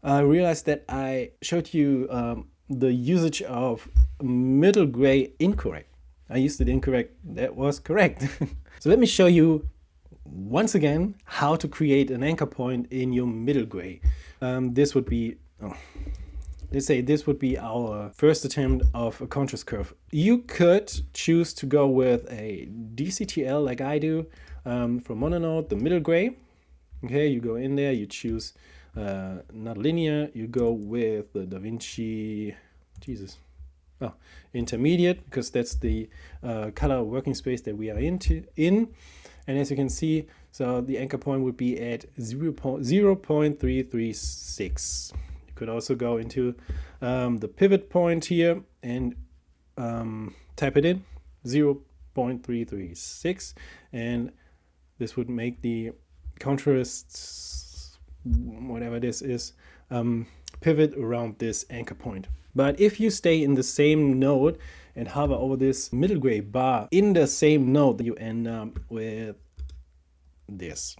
I realized that I showed you the usage of middle gray incorrect. I used it incorrect. That was correct. So let me show you once again how to create an anchor point in your middle gray. This would be, let's say this would be our first attempt of a contrast curve. You could choose to go with a DCTL like I do from mononode, the middle gray. Okay, you go in there, you choose not linear, you go with the Davinci, intermediate, because that's the color working space that we are in. And as you can see, so the anchor point would be at 0.336. You could also go into the pivot point here and type it in, 0.336, and this would make the contrast, whatever this is, pivot around this anchor point. But if you stay in the same node and hover over this middle gray bar in the same node, you end up with this.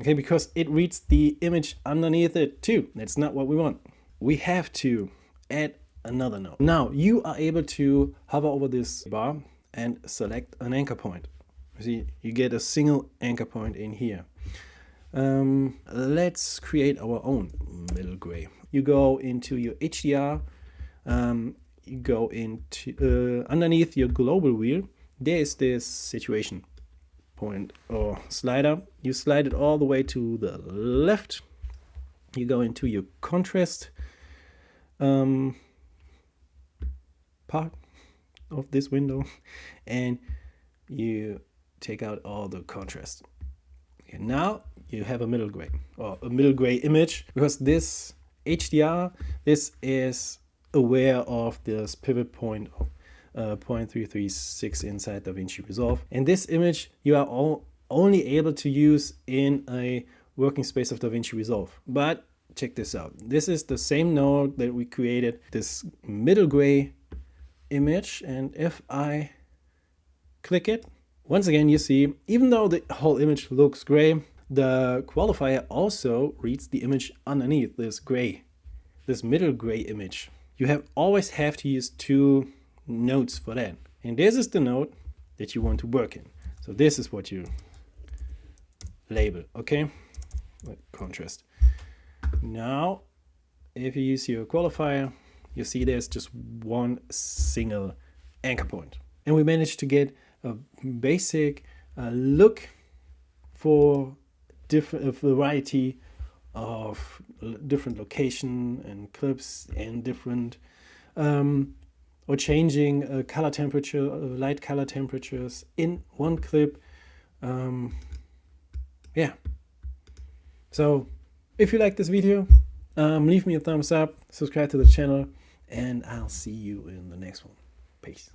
Okay, because it reads the image underneath it too. That's not what we want. We have to add another node. Now you are able to hover over this bar and select an anchor point. See, you get a single anchor point in here. Let's create our own middle gray. You go into your HDR, you go into underneath your global wheel. There is this situation point or slider. You slide it all the way to the left. You go into your contrast part of this window, and you take out all the contrast. Okay, now you have a middle gray, or a middle gray image, because this HDR, this is aware of this pivot point of 0.336 inside DaVinci Resolve. And this image you are only able to use in a working space of DaVinci Resolve. But check this out. This is the same node that we created, this middle gray image. And if I click it, once again, you see, even though the whole image looks gray, the qualifier also reads the image underneath this gray, this middle gray image. You always have to use two nodes for that. And this is the node that you want to work in. So this is what you label, okay? Like contrast. Now, if you use your qualifier, you see there's just one single anchor point. And we managed to get a basic look for a variety of different location and clips and different or changing color temperature, light color temperatures in one clip. Yeah. So if you like this video, leave me a thumbs up, subscribe to the channel, and I'll see you in the next one. Peace.